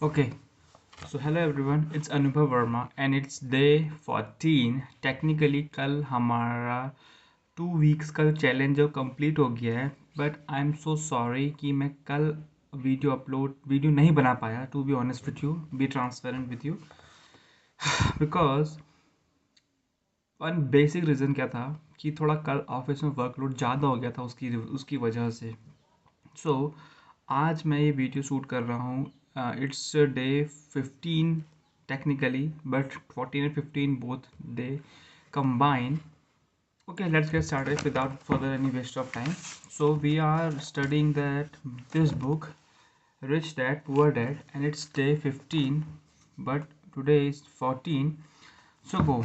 Okay, so hello everyone, it's Anubhav Verma and it's day 14. Technically कल हमारा 2 weeks का challenge जो complete हो गया है, but I am so sorry कि मैं कल वीडियो नहीं बना पाया. To be honest with you, be transparent with you, because one basic reason क्या था कि थोड़ा कल ऑफिस में वर्कलोड ज़्यादा हो गया था उसकी उसकी वजह से. सो आज मैं ये वीडियो शूट कर रहा हूँ. It's day 15 technically, but 14 and 15 both they combine. Okay, let's get started without further any waste of time. So we are studying that this book, Rich Dad Poor Dad, and it's day 15, but today is 14. So go.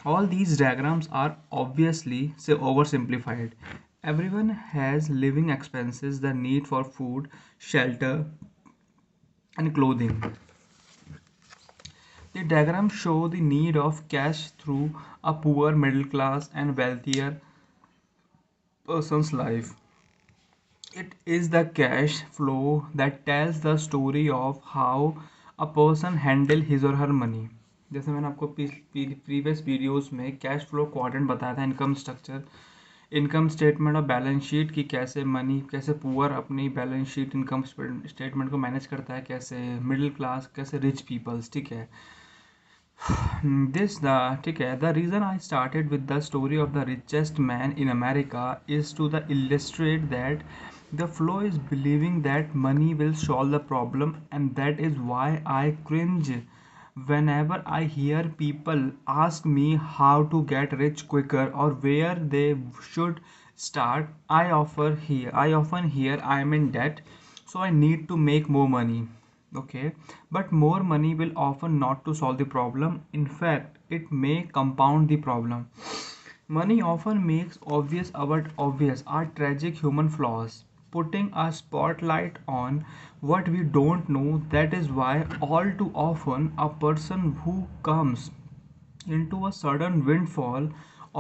All these diagrams are obviously say oversimplified. Everyone has living expenses, the need for food, shelter, and clothing. The diagrams show the need of cash through a poor, middle class, and wealthier person's life. It is the cash flow that tells the story of how a person handle his or her money. जैसे मैंने आपको previous videos में cash flow quadrant बताया था, income structure, income statement और balance sheet की, कैसे money, कैसे पुअर अपनी बैलेंस शीट इनकम स्टेटमेंट को मैनेज करता है, कैसे मिडिल क्लास, कैसे रिच पीपल्स. ठीक है, ठीक है. The reason I started with the story of the richest man in America is to the illustrate that the flow is believing that money will solve the problem, and that is why I cringe whenever I hear people ask me how to get rich quicker or where they should start. I often hear I am in debt, so I need to make more money. Okay, but more money will often not to solve the problem. In fact, it may compound the problem. Money often makes obvious our tragic human flaws, putting a spotlight on what we don't know. That is why all too often a person who comes into a sudden windfall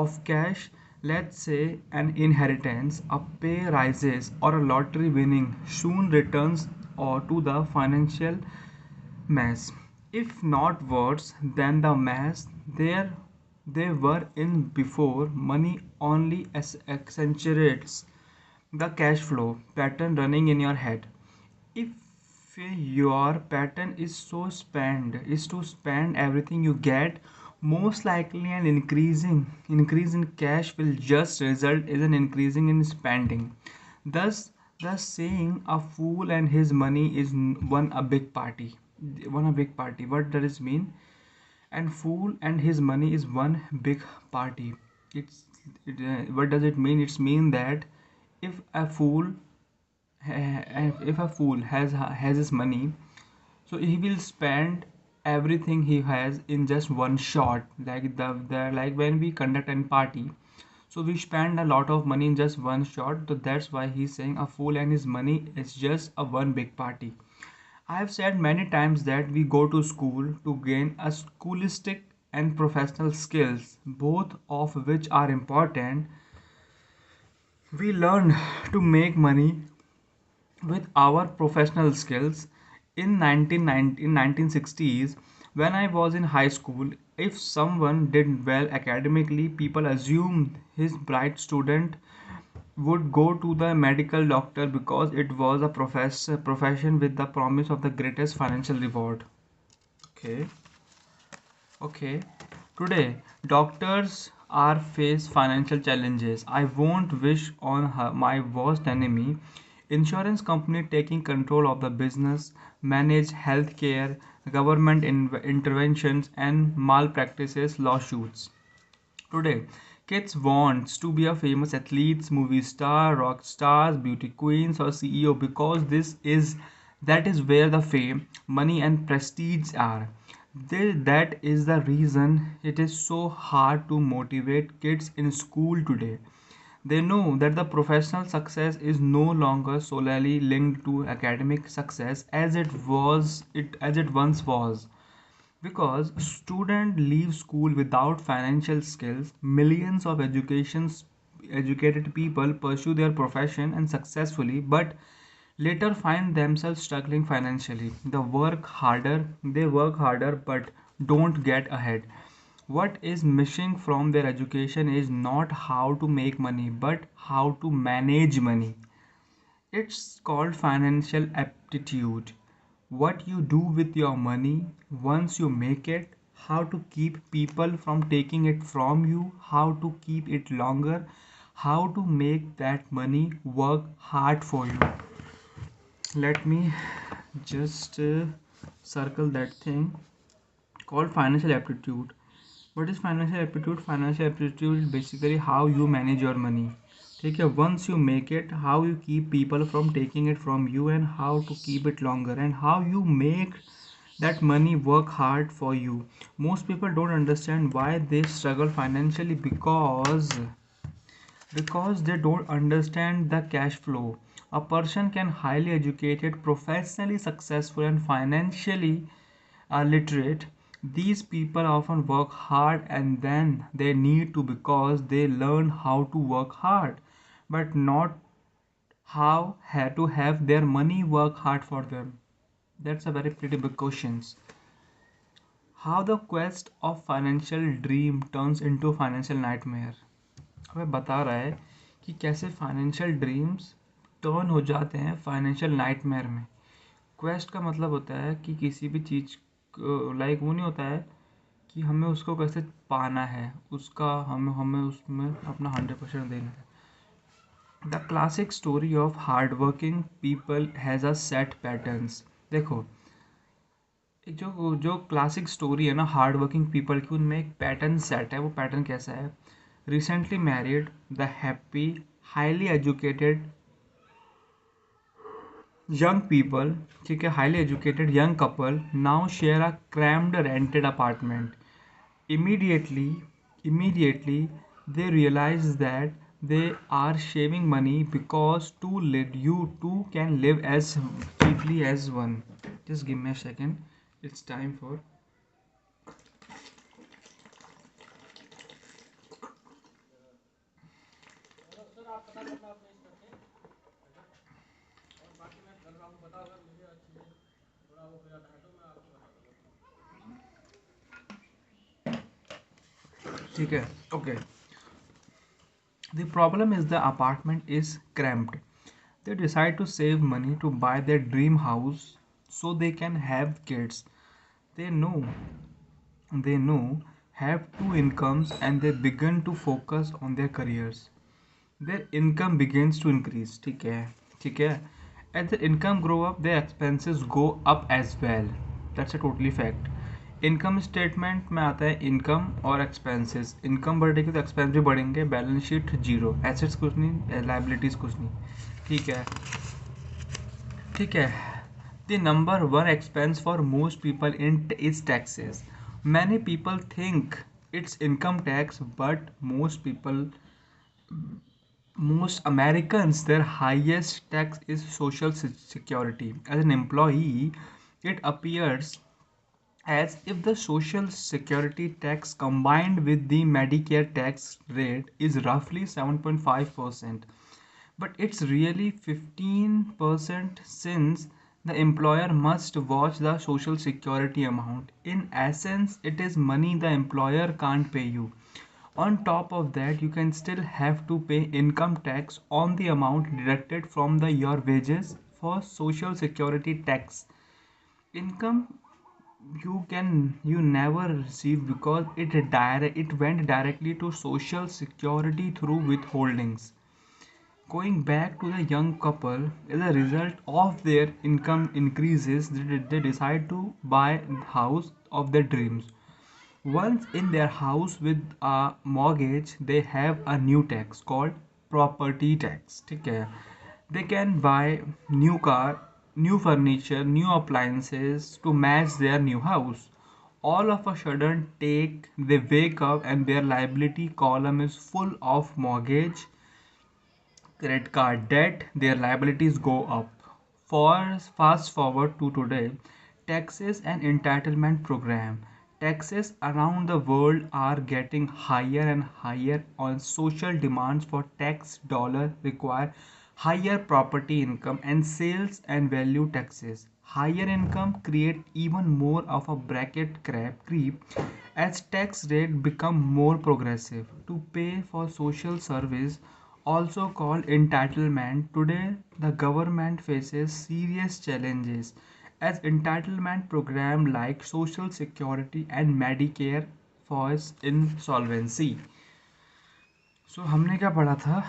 of cash, let's say an inheritance, a pay rises, or a lottery winning, soon returns or to the financial mess, if not worse than the mess they were in before. Money only accentuates the cash flow pattern running in your head. If your pattern is to spend everything you get, most likely an increase in cash will just result in an increasing in spending. Thus, the saying "a fool and his money is one a big party." One a big party. What does it mean? And fool and his money is one big party. What does it mean? It's mean that if a fool if a fool has his money, so he will spend everything he has in just one shot, like the like when we conduct a party, so we spend a lot of money in just one shot. So that's why he's saying a fool and his money is just a one big party. I have said many times that we go to school to gain a schoolistic and professional skills, both of which are important. We learn to make money with our professional skills. In 1960s, when I was in high school, if someone did well academically, people assumed his bright student would go to the medical doctor because it was a profession with the promise of the greatest financial reward. Okay. Okay. Today, doctors are face financial challenges. I won't wish on my worst enemy. Insurance company taking control of the business, manage healthcare, government interventions, and malpractices lawsuits. Today, kids wants to be a famous athletes, movie star, rock stars, beauty queens, or CEO because that is where the fame, money, and prestige are. That is the reason it is so hard to motivate kids in school today. They know that the professional success is no longer solely linked to academic success as it once was. Because student leave school without financial skills, millions of educated people pursue their profession and successfully, but later find themselves struggling financially. They work harder but don't get ahead. What is missing from their education is not how to make money but how to manage money. It's called financial aptitude. What you do with your money once you make it, how to keep people from taking it from you, how to keep it longer, how to make that money work hard for you. Let me just circle that thing called financial aptitude. What is financial aptitude? Financial aptitude is basically how you manage your money. ठीक है, once you make it, how you keep people from taking it from you and how to keep it longer and how you make that money work hard for you. Most people don't understand why they struggle financially because they don't understand the cash flow. A person can highly educated, professionally successful and financially literate. These people often work hard and then they need to because they learn how to work hard, but not how to have their money work hard for them. That's a very pretty big question. How the quest of financial dream turns into financial nightmare. हमें बता रहा है कि कैसे financial dreams turn हो जाते हैं financial nightmare में. क्वेस्ट का मतलब होता है कि किसी भी चीज़ लाइक वो नहीं होता है कि हमें उसको कैसे पाना है, उसका हमें हमें उसमें अपना 100% देना है. The classic story of hard working people has a set patterns. देखो, एक जो जो क्लासिक स्टोरी है ना हार्ड वर्किंग पीपल की, उनमें एक पैटर्न सेट है. वो पैटर्न कैसा है? Recently married, the happy, highly educated young people, ठीक है, highly educated young couple now share a cramped rented apartment. Immediately they realize that they are saving money because you two can live as cheaply as one. Just give me a second, it's time for. ठीक है, okay. The problem is the apartment is cramped. They decide to save money to buy their dream house so they can have kids. They know they know have two incomes and they begin to focus on their careers. Their income begins to increase. ठीक है. As the income grow up, their expenses go up as well. That's a totally fact. Income statement में आता है income और expenses. Income बढ़ेगी तो expense भी बढ़ेंगे. बैलेंस शीट जीरो, एसेट्स कुछ नहीं, लाइबिलिटीज कुछ नहीं. ठीक है, ठीक है. The number one expense for most people in is taxes. Many people think it's income tax but most Americans, their highest tax is social security. As an employee, it appears as if the social security tax combined with the Medicare tax rate is roughly 7.5%. But it's really 15% since the employer must watch the social security amount. In essence, it is money the employer can't pay you. On top of that, you can still have to pay income tax on the amount deducted from your wages for social security tax. Income you never receive because it went directly to social security through withholdings. Going back to the young couple, as a result of their income increases, they decide to buy the house of their dreams. Once in their house with a mortgage, they have a new tax called property tax. ठीक है. They can buy new car, new furniture, new appliances to match their new house. All of a sudden, they wake up and their liability column is full of mortgage, credit card debt. Their liabilities go up. For fast forward to today, taxes and entitlement program. Taxes around the world are getting higher and higher on social demands for tax dollar require higher property income, and sales and value taxes. Higher income create even more of a bracket creep as tax rate become more progressive. To pay for social service, also called entitlement, today the government faces serious challenges as entitlement program like social security and Medicare falls insolvency. सो हमने क्या पढ़ा था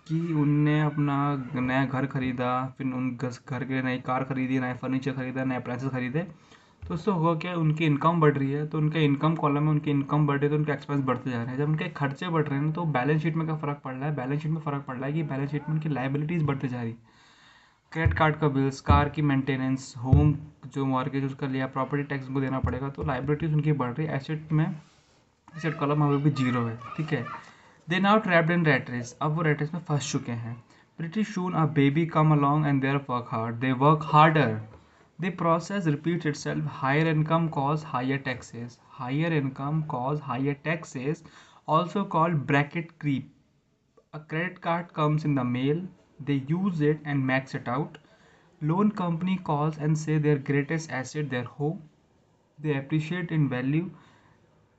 कि उनने अपना नया घर खरीदा, फिर उन घर के नई कार खरीदी, नया फर्नीचर खरीदा, नए अप्लायंसेस खरीदे। तो उससे होगा क्या, उनकी इनकम बढ़ रही है, तो उनके इनकम कॉलम में उनकी इनकम बढ़ रही है तो उनके एक्सपेंस बढ़ते जा रहे हैं। जब उनके खर्चे बढ़ रहे हैं तो बैलेंस शीट में क्या फ़र्क पड़ रहा है, बैलेंस शीट में फ़र्क पड़ रहा है कि बैलेंस शीट में उनकी लाइबिलिटीज़ बढ़ते जा रही है। क्रेडिट कार्ड का बिल्स, कार की मेंटेनेंस, होम जो मॉर्गेज उसका लिया, प्रॉपर्टी टैक्स उनको देना पड़ेगा, तो लाइबिलिटीज़ उनकी बढ़ रही है। एसेट में एसेट कॉलम अभी भी जीरो है, ठीक है। They now trapped in rat race, अब वो रैट रेस में फंस चुके हैं। Pretty soon a baby come along and they're work hard, they work harder, the process repeats itself, higher income cause higher taxes, higher income cause higher taxes, also called bracket creep. A credit card comes in the mail, they use it and max it out. Loan company calls and say their greatest asset, their home. They appreciate in value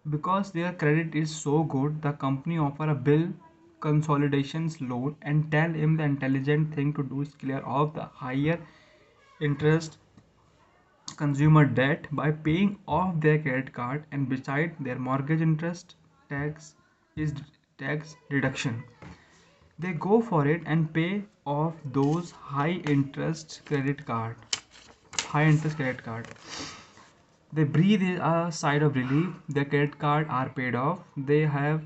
because their credit is so good. The company offer a bill consolidations loan and tell him the intelligent thing to do is clear off the higher interest consumer debt by paying off their credit card, and beside their mortgage interest tax is tax deduction. They go for it and pay off those high interest credit card. They breathe a sigh of relief. Their credit card are paid off. They have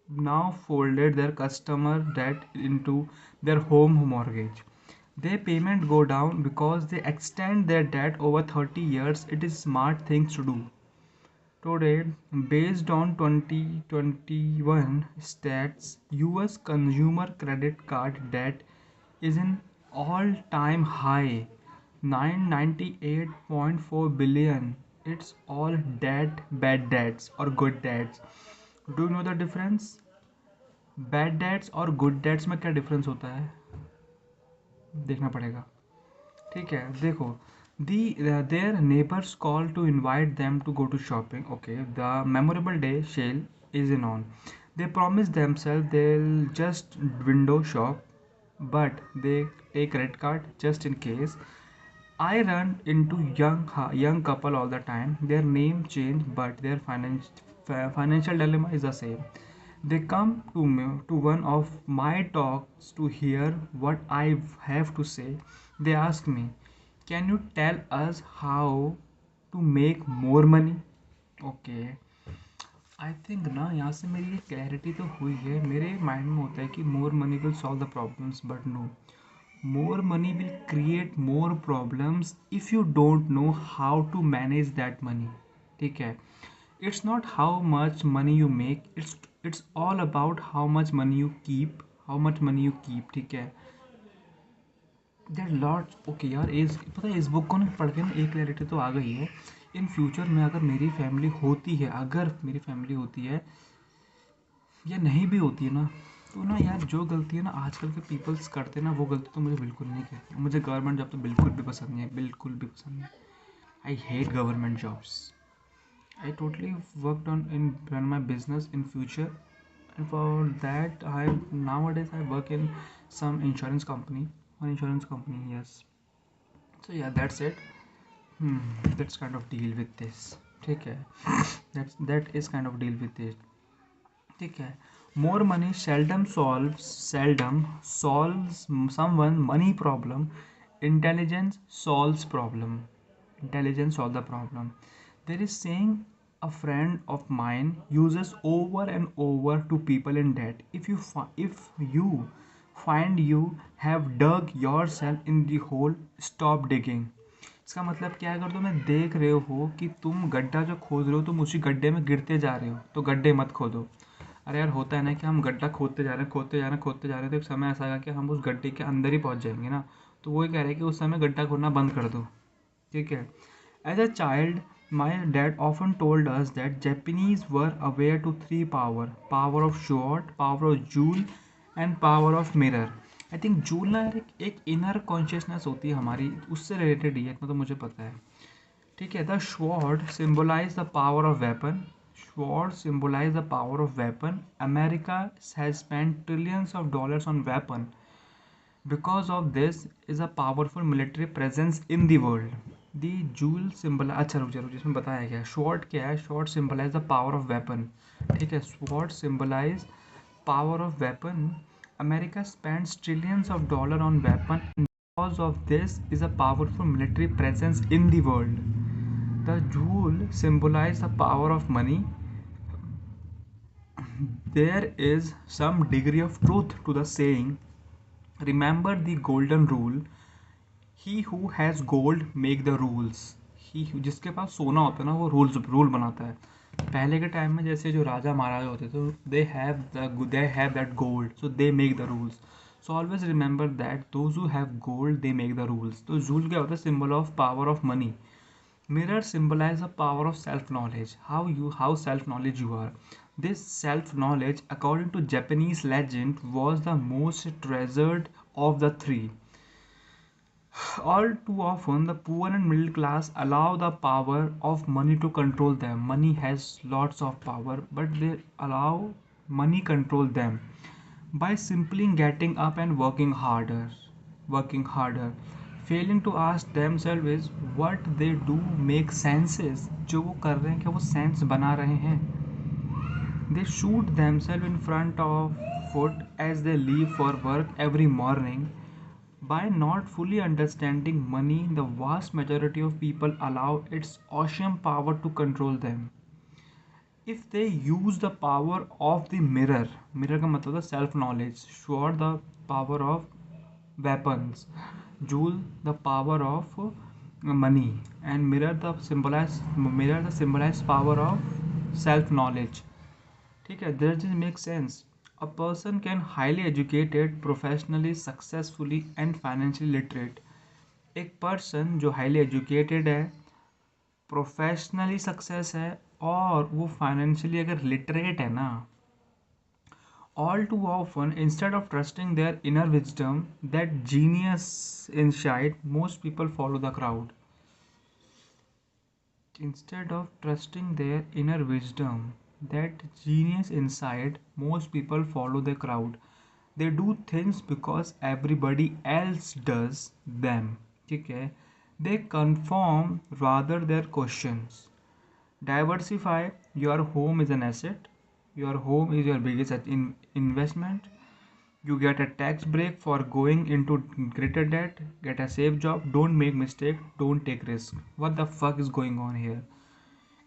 now folded their customer debt into their home mortgage. Their payment go down because they extend their debt over 30 years. It is smart things to do. Today, based on 2021 stats, US consumer credit card debt is an all-time high, 998.4 billion. It's all debt, bad debts or good debts. Do you know the difference? Bad debts और good dates में क्या difference होता है, देखना पड़ेगा, ठीक है। देखो, the their neighbours call to invite them to go to shopping, okay, the memorable day shall is in on, they promise them self they just window shop but they take credit card just in case. I run into young couple all the time. Their name change, but their financial dilemma is the same. They come to me to one of my talks to hear what I have to say. They ask me, "Can you tell us how to make more money?" Okay. I think ना यहाँ से मेरी clarity तो हुई है। मेरे mind में होता है कि more money will solve the problems, but no, more money will create more problems if you don't know how to manage that money, ठीक है। it's not how much money you make, it's all about how much money you keep, ठीक है। There lot okay यार, इस पता है इस book को ना पढ़ के ना एक क्लैरिटी तो आ गई है। इन फ्यूचर में अगर मेरी फैमिली होती है, या नहीं भी होती है ना, तो ना यार जो गलती है ना आजकल के पीपल्स करते हैं ना, वो गलती तो मुझे बिल्कुल नहीं करनी। मुझे गवर्नमेंट जॉब तो बिल्कुल भी पसंद नहीं है, बिल्कुल भी पसंद नहीं। I hate government jobs. I totally worked on in run my business in future, and for that I nowadays I work in some insurance company, yes. So yeah that's it, that's kind of deal with this, ठीक है। That is kind of deal with this, ठीक है। More money seldom solves someone money problem. Intelligence solves the problem. There is saying a friend of mine uses over and over to people in debt. If you find you have dug yourself in the hole, stop digging. इसका मतलब क्या है, अगर तुम्हें देख रहे हो कि तुम गड्ढा जो खोद रहे हो तुम उसी गड्ढे में गिरते जा रहे हो, तो गड्ढे मत खोदो। अरे यार होता है ना कि हम गड्ढा खोदते जा रहे हैं, तो एक समय ऐसा आएगा कि हम उस गड्ढे के अंदर ही पहुंच जाएंगे ना। तो वही कह रहे हैं कि उस समय गड्ढा खोदना बंद कर दो, ठीक है। As a child my dad often told us that Japanese were aware to 3 power of sword, power of jewel and power of mirror. I think jewel ना यार एक इनर कॉन्शियसनेस होती है हमारी, उससे रिलेटेड ही है, इतना तो मुझे पता है। ठीक है, the sword symbolize the power of weapon, sword symbolize the power of weapon, America has spent trillions of dollars on weapon, because of this is a powerful military presence in the world. The jewel symbol, अच्छा रुक जा इसमें बताया गया sword क्या है, sword symbolize the power of weapon. ठीक है, sword symbolize power of weapon, America spends trillions of dollar on weapon, because of this is a powerful military presence in the world. The jewel symbolize the power of money. There is some degree of truth to the saying, remember the golden rule, he who has gold make the rules. ही जिसके पास सोना होता है ना वो rule बनाता है। पहले के टाइम में जैसे जो राजा महाराजा होते थे, they have that gold, so they make the rules. So always remember that those who have gold they make the rules. तो जूल क्या होता है, symbol of power of money. Mirror symbolize the power of self-knowledge, how self-knowledge you are. This self-knowledge, according to Japanese legend, was the most treasured of the three. All too often, the poor and middle class allow the power of money to control them. Money has lots of power, but they allow money control them by simply getting up and working harder. Working harder. Failing to ask themselves is what they do make senses. जो वो कर रहे हैं क्या वो sense बना रहे हैं? They shoot themselves in front of foot as they leave for work every morning. By not fully understanding money, the vast majority of people allow its awesome power to control them. If they use the power of the mirror, mirror का मतलब है self knowledge, sword the power of weapons, jewel the power of money, and mirror the symbolized power of self knowledge. ठीक है, does this make sense? A person can highly educated, professionally successfully and financially literate. एक person जो highly educated है, professionally success है और वो financially अगर literate है ना, all too often instead of trusting their inner wisdom, that genius insight, most people follow the crowd. Instead of trusting their inner wisdom, that genius inside, most people follow the crowd. They do things because everybody else does them. ठीक है, they conform rather their questions. Diversify. Your home is an asset. Your home is your biggest investment. You get a tax break for going into greater debt. Get a safe job. Don't make mistake. Don't take risk. What the fuck is going on here?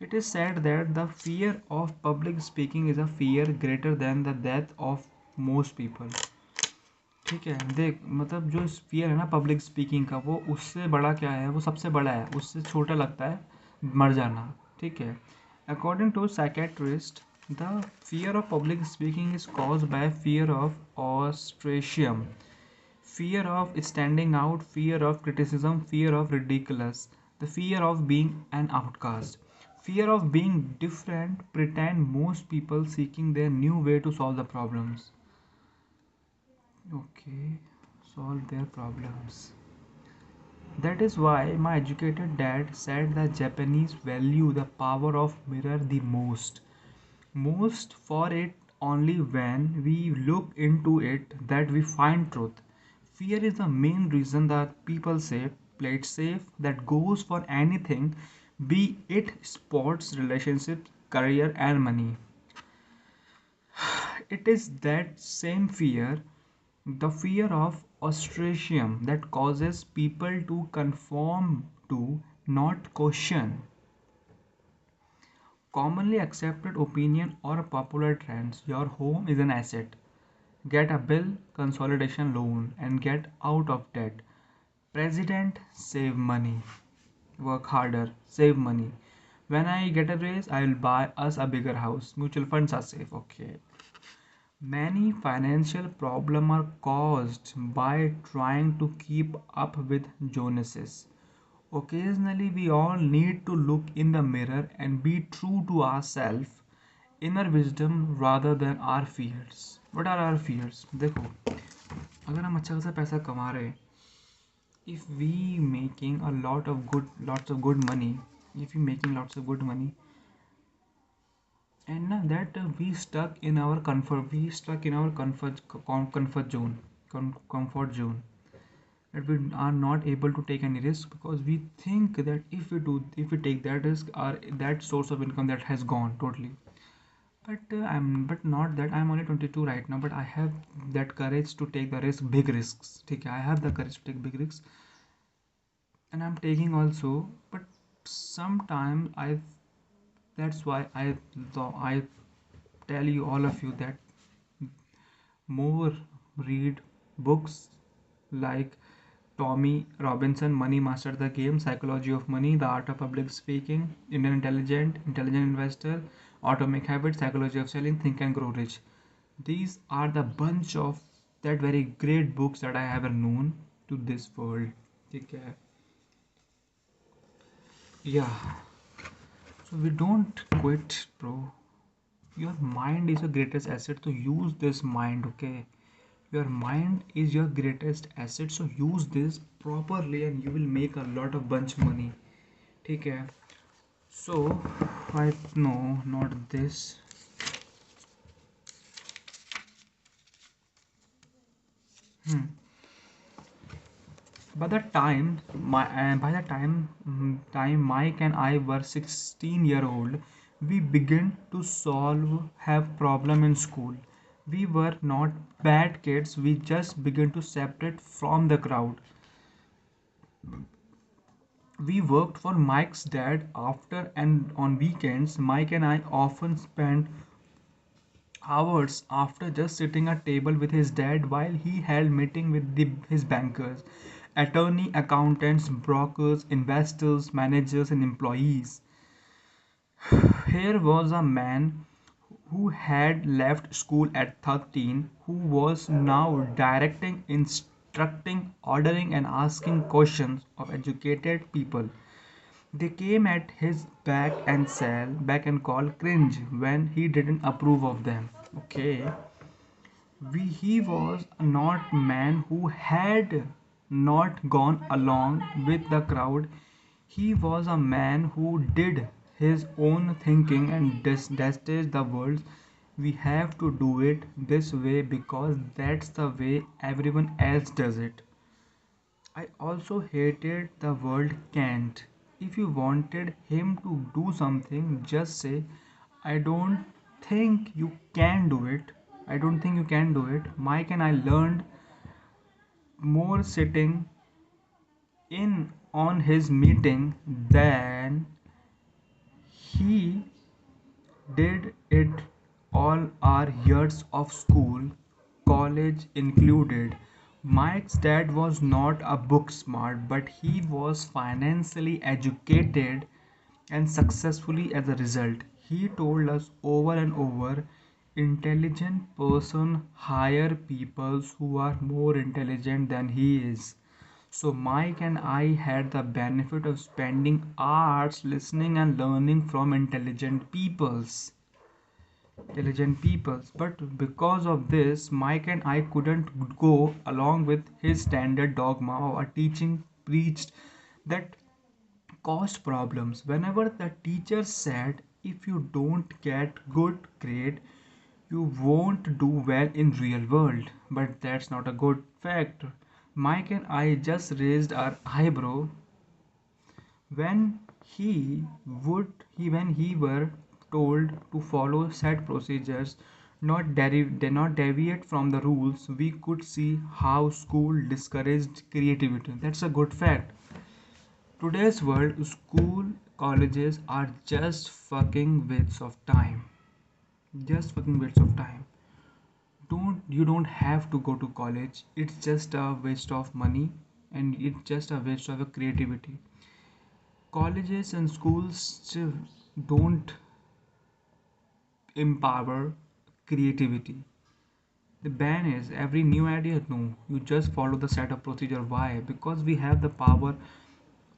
It is said that the fear of public speaking is a fear greater than the death of most people. ठीक है, देख मतलब जो fear है ना public speaking का, वो उससे बड़ा क्या है, वो सबसे बड़ा है, उससे छोटा लगता है मर जाना। ठीक है, according to psychiatrist, the fear of public speaking is cause by fear of ostracism, fear of standing out, fear of criticism, fear of ridiculous, the fear of being an outcast, fear of being different, pretend most people seeking their new way to solve the problems. Okay, solve their problems. That is why my educated dad said that Japanese value the power of mirror the most. Most for it only when we look into it that we find truth. Fear is the main reason that people say play it safe, that goes for anything, be it sports, relationships, career and money. It is that same fear, the fear of ostracism, that causes people to conform to, not question, commonly accepted opinion or popular trends. Your home is an asset. Get a bill consolidation loan and get out of debt. President, save money. Work harder, save money. When I get a raise, I will buy us a bigger house. Mutual funds are safe. Okay. Many financial problems are caused by trying to keep up with Joneses. Occasionally, we all need to look in the mirror and be true to ourselves, inner wisdom rather than our fears. What are our fears? देखो, अगर हम अच्छा खासा पैसा कमा रहे हैं, if we making a lot of good lots of good money, if we making lots of good money, and that we stuck in our comfort zone, comfort zone, that we are not able to take any risk because we think that if we take that risk, our that source of income that has gone totally. But not that I'm only 22 right now, but I have that courage to take the risk, big risks. Okay, I have the courage to take big risks, and I'm taking also. But sometimes I that's why I tell you all of you that more read books like Tommy Robinson, Money Master the Game, Psychology of Money, The Art of Public Speaking, Indian Intelligent Investor, Atomic Habits, Psychology of Selling, Think and Grow Rich. These are the bunch of that very great books that I have ever known to this world. Okay. Yeah. So we don't quit, bro. Your mind is your greatest asset, so use this mind, okay? Your mind is your greatest asset, so use this properly and you will make a lot of bunch money. ठीक है. So I no, not this. Hmm. By the time Mike and I were 16-year-old, we began to have problem in school. We were not bad kids, we just began to separate from the crowd. We worked for Mike's dad after and on weekends. Mike and I often spent hours after just sitting at table with his dad while he held meeting with his bankers, attorney, accountants, brokers, investors, managers, and employees. Here was a man who had left school at 13, who was now directing, instructing, ordering, and asking questions of educated people. They came at his back and call cringe when he didn't approve of them. Okay. He was not man who had not gone along with the crowd. He was a man who did his own thinking and tested the world. We have to do it this way because that's the way everyone else does it. I also hated the word can't. If you wanted him to do something, just say, I don't think you can do it. I don't think you can do it. Mike and I learned more sitting in on his meeting than he did it all our years of school, college included. Mike's dad was not a book smart, but he was financially educated and successfully as a result. He told us over and over, intelligent person hire people who are more intelligent than he is. So Mike and I had the benefit of spending hours listening and learning from intelligent peoples. But because of this, Mike and I couldn't go along with his standard dogma or teaching preached that caused problems. Whenever the teacher said, if you don't get good grade, you won't do well in real world. But that's not a good fact. Mike and I just raised our eyebrow when when he were told to follow set procedures, not deviate from the rules. We could see how school discouraged creativity. That's a good fact. Today's world, school, colleges are just fucking wastes of time. Just fucking wastes of time. You don't have to go to college. It's just a waste of money and it's just a waste of creativity. Colleges and schools still don't empower creativity. The ban is every new idea. No, you just follow the set of procedure. Why? Because we have the power.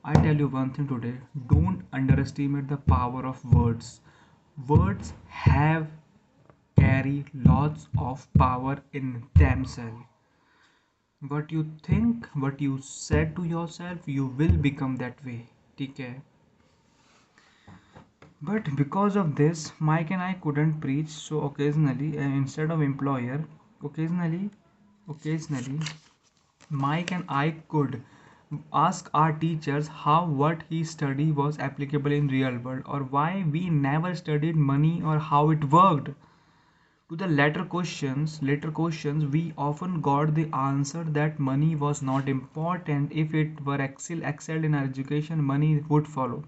I tell you one thing today, don't underestimate the power of words. Words carry lots of power in themselves. what you think, what you said to yourself, you will become that way. ठीक है. But because of this, Mike and I couldn't preach, so occasionally, instead of employer, occasionally, occasionally, Mike and I could ask our teachers how what he studied was applicable in real world, or why we never studied money or how it worked. To the later questions, we often got the answer that money was not important. If it were excelled in our education, money would follow.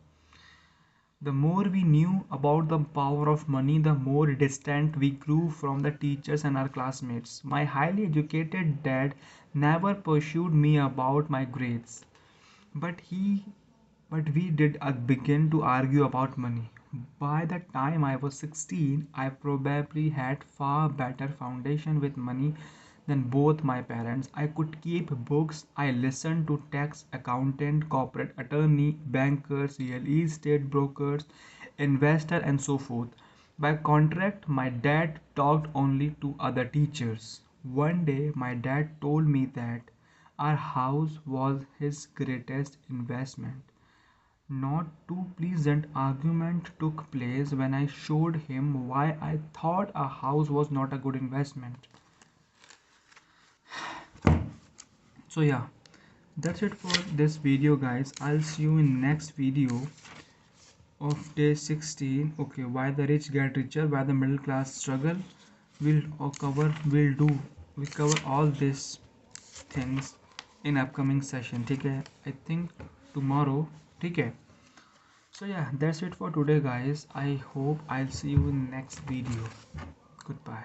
The more we knew about the power of money, the more distant we grew from the teachers and our classmates. My highly educated dad never pursued me about my grades, but we did begin to argue about money. By the time I was 16, I probably had far better foundation with money than both my parents. I could keep books. I listened to tax accountant, corporate attorney, bankers, real estate brokers, investor, and so forth. By contract, my dad talked only to other teachers. One day, my dad told me that our house was his greatest investment. Not too pleasant argument took place when I showed him why I thought a house was not a good investment. So yeah, that's it for this video guys. I'll see you in next video of day 16. Okay, why the rich get richer, why the middle class struggle. We cover all these things in upcoming session. ठीक है, I think tomorrow. ठीक है. So yeah, that's it for today guys. I hope I'll see you in next video. Goodbye.